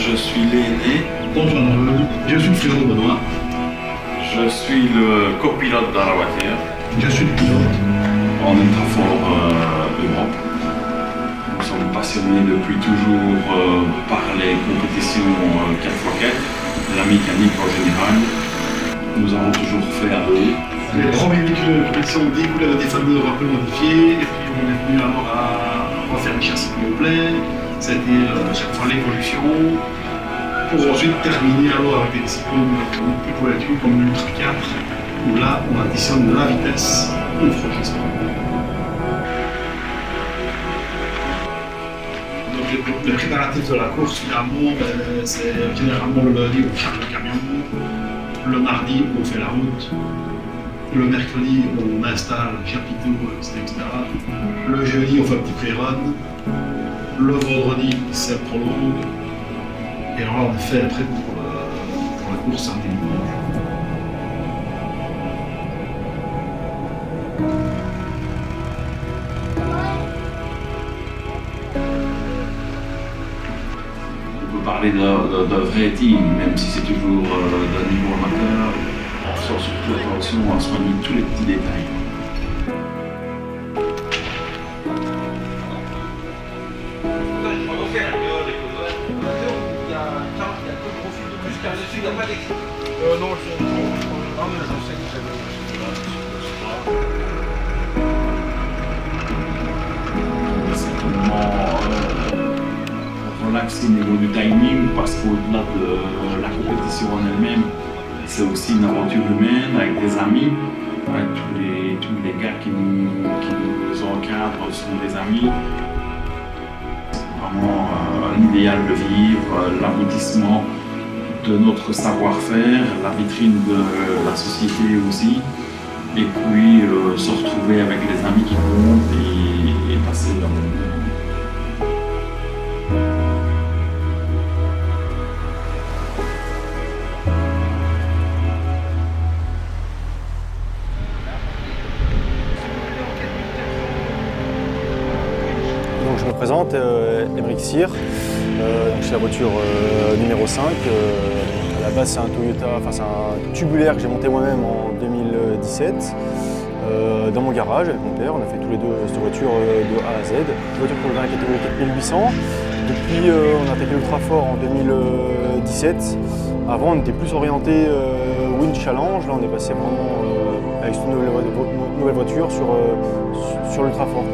Je suis l'aîné. Antoine Reul, je suis le frère de Benoît. Je suis le copilote dans la voiture. Je suis le pilote. En Ultrafort Europe. Nous sommes passionnés depuis toujours par les compétitions 4x4, la mécanique en général. Nous avons toujours fait à deux. Les premiers véhicules de compétition découlaient des fameux un peu modifiés, et puis on est venu alors à refaire des châssis complets. C'était à chaque fois l'évolution, pour ensuite terminer alors avec des disciplines plus pointues comme l'Ultra 4, où là on additionne la vitesse au franchissement. Donc les préparatifs de la course, finalement, c'est généralement le lundi on charge le camion, le mardi on fait la route. Le mercredi, on installe chapiteau, etc. Le jeudi, on fait un petit pré-run. Le vendredi, c'est le prologue. Et alors, on est fait après pour la course samedi dimanche. On peut parler d'un vrai team, même si c'est toujours d'un niveau amateur. On fait surtout attention à soigner tous les petits détails. Relaxer au niveau du timing parce qu'au-delà de la compétition en elle-même, c'est aussi une aventure humaine avec des amis. Tous les gars qui nous encadrent sont des amis. C'est vraiment l'idéal de vivre, l'aboutissement de notre savoir-faire, la vitrine de la société aussi. Et puis se retrouver avec les amis qui comptent et passer leur moment. Donc je me présente, Émeric Cyr, je suis la voiture numéro 5. À la base c'est un Toyota, c'est un tubulaire que j'ai monté moi-même en 2017 dans mon garage avec mon père. On a fait tous les deux cette voiture de A à Z. Une voiture pour la catégorie 4800. Depuis on a attaqué l'Ultrafort en 2017. Avant on était plus orienté Wind Challenge, là on est passé vraiment avec une nouvelle voiture sur l'Ultrafort.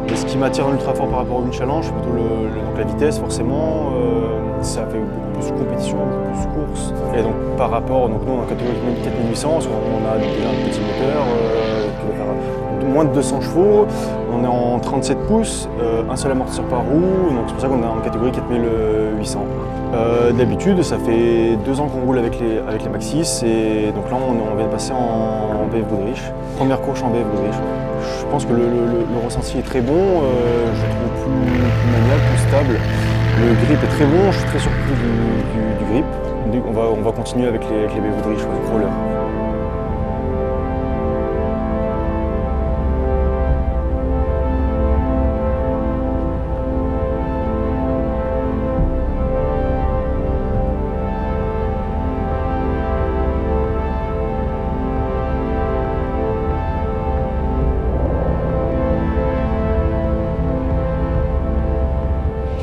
Et ce qui m'attire dans l'Ultrafort par rapport au Wind Challenge, c'est plutôt donc la vitesse forcément. Ça fait beaucoup plus de compétition, beaucoup plus de courses. Et donc par rapport, donc nous en catégorie 4800, on a déjà un petit moteur qui va faire moins de 200 chevaux. On est en 37 pouces, un seul amortisseur par roue, donc c'est pour ça qu'on est en catégorie 4800. D'habitude, ça fait 2 ans qu'on roule avec les Maxis et donc là on vient de passer en BF Goodrich. Première course en BF Goodrich. Je pense que le ressenti est très bon, je le trouve plus maniable, plus stable. Le grip est très bon, je suis très surpris du grip. On va continuer avec les BF Goodrich, les crawlers.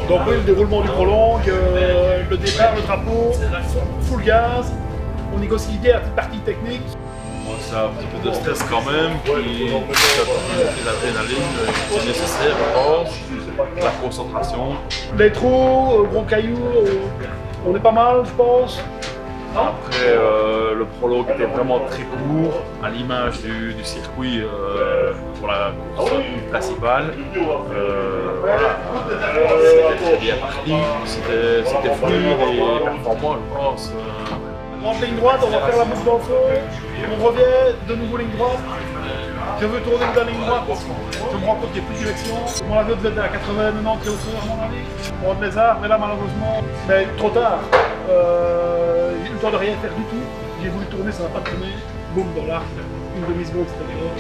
Donc oui, le déroulement du prolongue, le départ, le drapeau, full gaz, on négocie la petite partie technique. C'est un petit peu de stress quand même, qui l'adrénaline qui est nécessaire, je pense, la concentration. Les trous, gros cailloux, on est pas mal, je pense. Après, le prologue était vraiment très court, à l'image du circuit pour la course principale. Voilà. C'était très bien parti, c'était fluide et performant, je pense. Grande ligne droite, on va faire la boucle dans le feu, on revient, de nouveau ligne droite. Je veux tourner dans la ligne droite parce que je me rends compte qu'il n'y a plus de direction. Mon avion devait être à 80-90 km/h à mon avis. On rentre les arbres, mais là malheureusement, mais trop tard. J'ai eu le temps de rien faire du tout. J'ai voulu tourner, ça n'a pas tourné. Boum, dans l'arc, une demi-seconde, c'était mort.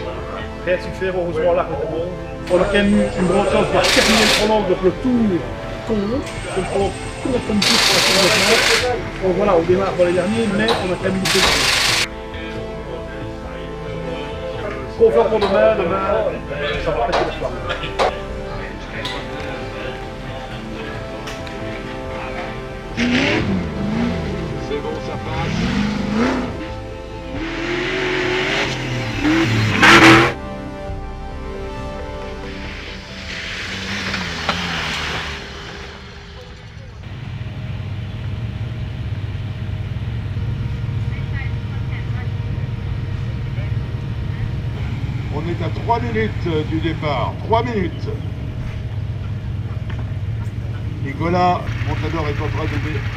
Rien su faire, heureusement l'arc était bon. On a quand même eu une grande chance de terminer le prolonge, donc le tour compte, on prend tout notre temps pour la série de match. Donc voilà, on démarre dans les derniers, mais on a quand même une position. Confort pour demain, ça va passer le soir. C'est bon, ça passe. On est à 3 minutes du départ. 3 minutes. Nicolas Montador est en train de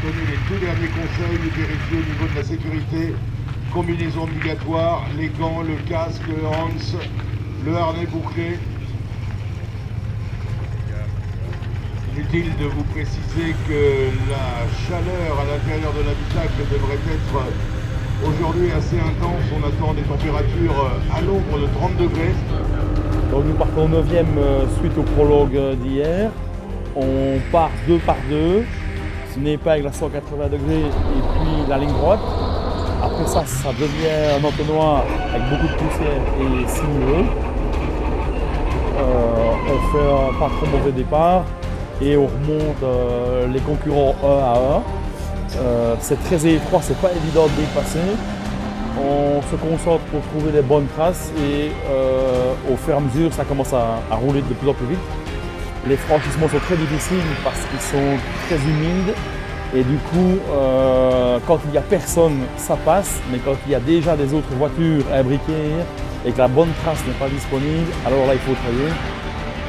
donner les tout derniers conseils, vérifier au niveau de la sécurité, combinaison obligatoire, les gants, le casque, le Hans, le harnais bouclé. Inutile de vous préciser que la chaleur à l'intérieur de l'habitacle devrait être aujourd'hui assez intense. On attend des températures à l'ombre de 30 degrés. Donc nous partons 9e suite au prologue d'hier. On part 2 par 2, ce n'est pas avec la 180 degrés et puis la ligne droite. Après ça, ça devient un entonnoir avec beaucoup de poussière et sinueux. On fait un pas trop mauvais départ et on remonte les concurrents 1 à 1. C'est très étroit, c'est pas évident de dépasser. On se concentre pour trouver les bonnes traces et au fur et à mesure, ça commence à rouler de plus en plus vite. Les franchissements sont très difficiles parce qu'ils sont très humides et du coup, quand il n'y a personne, ça passe, mais quand il y a déjà des autres voitures imbriquées et que la bonne trace n'est pas disponible, alors là, il faut travailler.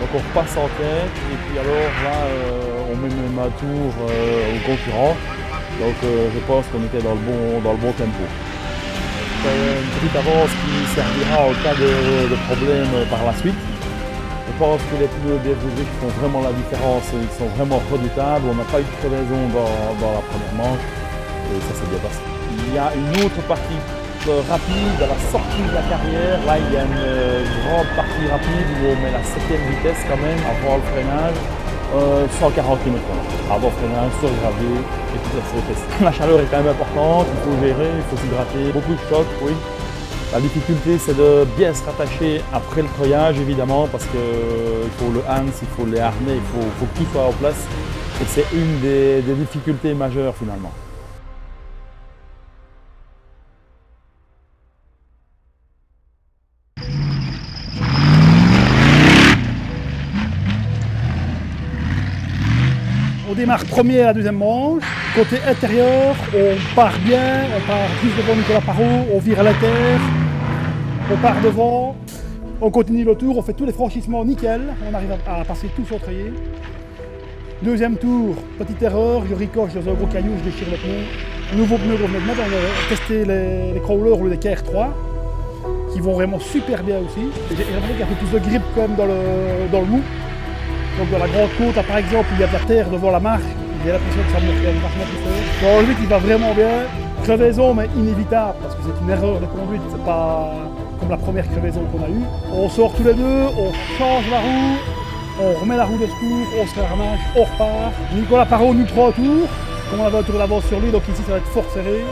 Donc on repasse en tête et puis alors là, on met même un tour aux concurrents. Donc je pense qu'on était dans le bon tempo. Une petite avance qui servira en cas de problème par la suite. Je pense que les pneus DFG font vraiment la différence, ils sont vraiment redoutables. On n'a pas eu de crevaison dans la première manche et ça s'est bien passé. Il y a une autre partie rapide à la sortie de la carrière. Là, il y a une grande partie rapide où on met la 7e vitesse quand même avant le freinage. 140 km/h. Avant freinage, sur gravier et tout ça c'est testé. La chaleur est quand même importante, il faut gérer, il faut s'hydrater, beaucoup de chocs, oui. La difficulté, c'est de bien se rattacher après le treuillage, évidemment, parce qu'il faut le Hans, il faut les harnais, il faut que tout soit en place. Et c'est une des difficultés majeures, finalement. On démarre premier à la deuxième manche. Côté intérieur, on part bien, on part juste devant Nicolas Parot, on vire à l'intérieur, on part devant, on continue le tour, on fait tous les franchissements nickel, on arrive à passer tout sur le treillis. Deuxième tour, petite erreur, je ricoche dans un gros caillou, je déchire le pneu. Nouveau pneu qu'on venait de mettre, on a testé les crawlers ou les KR3, qui vont vraiment super bien aussi. J'ai remarqué qu'il y a un peu plus de grip quand même dans le mou. Donc dans la grande côte, là, par exemple, il y a de la terre devant la marche, j'ai l'impression que ça me fait vachement plus fort. Dans le 8, il va vraiment bien. Crevaison, mais inévitable, parce que c'est une erreur de conduite, c'est pas comme la première crevaison qu'on a eue. On sort tous les deux, on change la roue, on remet la roue de secours, on se ramage, on repart. Nicolas Parot nous prend un tour, comme on avait un tour d'avance sur lui, donc ici ça va être fort serré.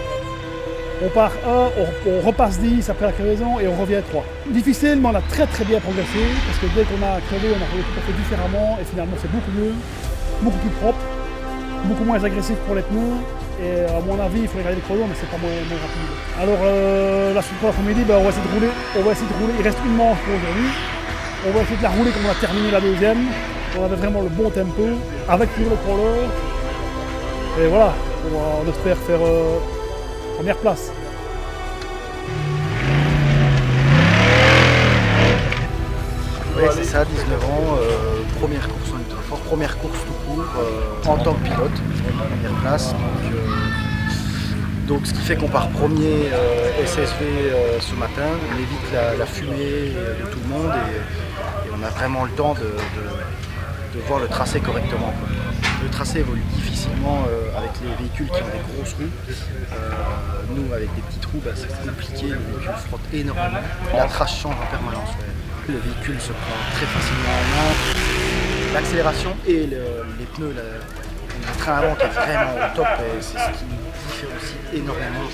On part 1, on repasse 10 après la crevaison et on revient 3. Difficile, mais on a très bien progressé, parce que dès qu'on a crevé, on a roulé tout à fait différemment, et finalement c'est beaucoup mieux, beaucoup plus propre, beaucoup moins agressif pour les pneus, et à mon avis, il faut regarder les chronos, mais c'est pas moins rapide. Alors la suite pour l'après-midi, on va essayer de rouler, il reste une manche pour aujourd'hui, on va essayer de la rouler comme on a terminé la deuxième, on avait vraiment le bon tempo, avec toujours le crawler, et voilà, on espère faire première place. Oui, c'est ça, 19 ans, première course en ultrafort, première course tout court, en tant que pilote, première place. Donc ce qui fait qu'on part premier SSV ce matin, on évite la fumée de tout le monde et on a vraiment le temps de voir le tracé correctement, quoi. Le tracé évolue difficilement avec les véhicules qui ont des grosses roues. Nous, avec des petites roues, c'est compliqué, le véhicule frotte énormément. La trace change en permanence. Ouais. Le véhicule se prend très facilement en main. l'accélération et les pneus. On a un train avant qui est vraiment au top et c'est ce qui nous différencie énormément.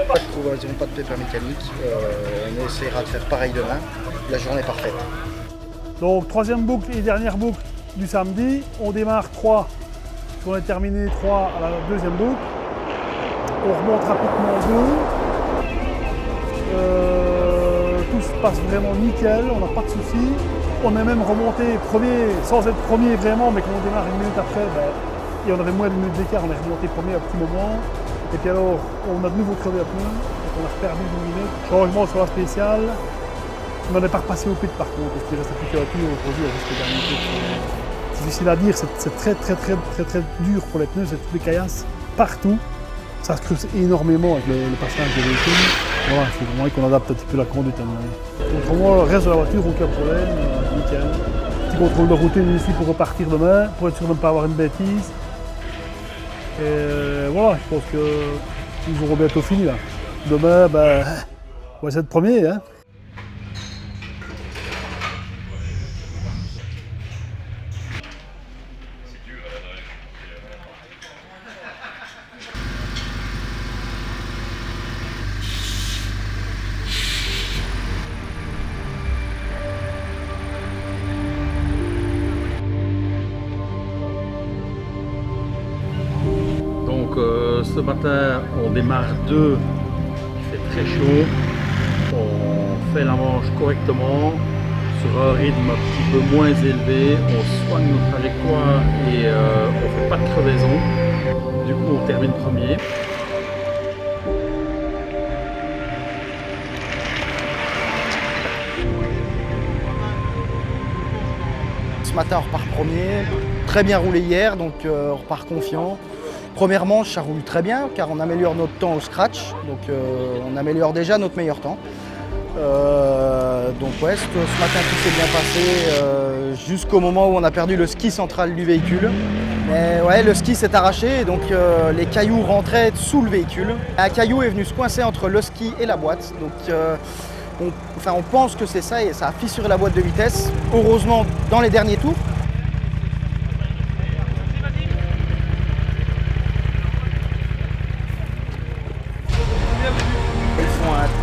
Pas de crevaison, pas de pépins mécaniques. On essaiera de faire pareil demain. La journée est parfaite. Donc troisième boucle et dernière boucle du samedi. On démarre 3. On a terminé 3 à la deuxième boucle. On remonte rapidement 2. Tout se passe vraiment nickel, on n'a pas de soucis. On est même remonté premier, sans être premier vraiment, mais quand on démarre une minute après, et on avait moins d'une minute d'écart, on est remonté premier à un petit moment. Et puis alors, on a de nouveau crevé à pneu, donc on a perdu une minute. Changement sur la spéciale. On n'en est pas repassé au pit par contre, parce qu'il restait plus qu'à la pneu aujourd'hui, jusqu'au dernier pit. C'est difficile à dire, c'est très dur pour les pneus, c'est toutes les caillasses, partout. Ça se creuse énormément avec le passage des véhicules. Voilà, il faut vraiment qu'on adapte un petit peu la conduite. Autrement, le reste de la voiture, aucun problème, nickel. Petit contrôle de routine ici pour repartir demain, pour être sûr de ne pas avoir une bêtise. Et voilà, je pense qu'ils auront bientôt fini là. Demain, on va essayer de premier. Hein. Ce matin, on démarre 2, il fait très chaud, on fait la manche correctement, sur un rythme un petit peu moins élevé, on soigne notre trajectoire et on ne fait pas de crevaison, du coup on termine premier. Ce matin on repart premier, très bien roulé hier, donc on repart confiant. Première manche, ça roule très bien car on améliore notre temps au scratch, donc on améliore déjà notre meilleur temps. Donc ouais, ce matin tout s'est bien passé jusqu'au moment où on a perdu le ski central du véhicule. Mais ouais, le ski s'est arraché, donc les cailloux rentraient sous le véhicule. Un caillou est venu se coincer entre le ski et la boîte, donc on pense que c'est ça et ça a fissuré la boîte de vitesse. Heureusement dans les derniers tours.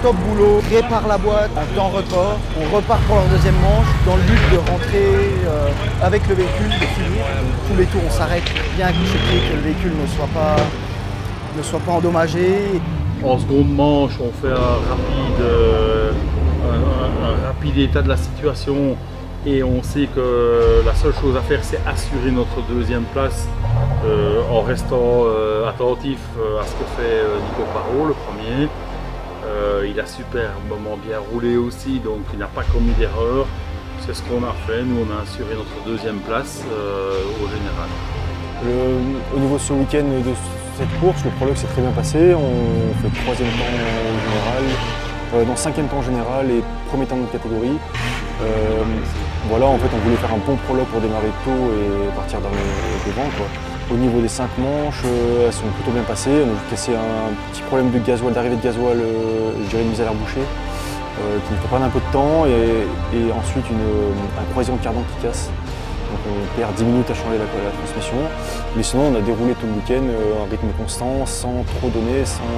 Top boulot, répare la boîte en temps record. On repart pour leur deuxième manche dans le but de rentrer avec le véhicule, de finir. Tous les tours on s'arrête bien checker que le véhicule ne soit pas endommagé. En seconde manche, on fait un rapide état de la situation et on sait que la seule chose à faire c'est assurer notre deuxième place en restant attentif à ce que fait Nico Parot, le premier. Il a superbement bien roulé aussi, donc il n'a pas commis d'erreur. C'est ce qu'on a fait, nous on a assuré notre deuxième place au général. Au niveau de ce week-end de cette course, le prologue s'est très bien passé. On fait troisième temps au général, non, cinquième temps en général et premier temps de notre catégorie. Voilà, en fait on voulait faire un bon prologue pour démarrer tôt et partir dans le devant, quoi. Au niveau des 5 manches, elles sont plutôt bien passées. On a cassé un petit problème de gasoil, d'arrivée de gasoil, je dirais une mise à l'air bouchée, qui nous fait prendre un peu de temps et ensuite un croisillon de cardan qui casse. Donc on perd 10 minutes à changer la transmission. Mais sinon on a déroulé tout le week-end à un rythme constant, sans trop donner, sans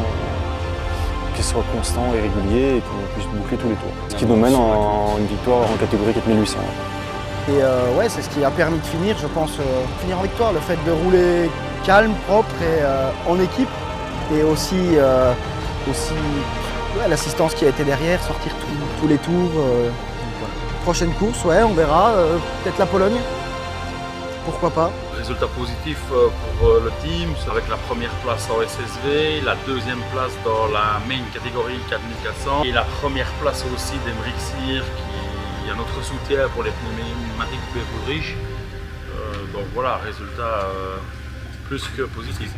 que ce soit constant et régulier et qu'on puisse boucler tous les tours. Ce qui nous mène en une victoire en catégorie 4800. Et ouais, c'est ce qui a permis de finir, je pense, finir en victoire. Le fait de rouler calme, propre et en équipe. Et aussi, ouais, l'assistance qui a été derrière, sortir tous les tours. Prochaine course, ouais, on verra. Peut-être la Pologne. Pourquoi pas. Résultat positif pour le team, avec la première place en SSV, la deuxième place dans la main catégorie 4400 et la première place aussi d'Emeric Sier qui a notre soutien pour les pneumatiques Bullrich. Donc voilà, résultat plus que positif.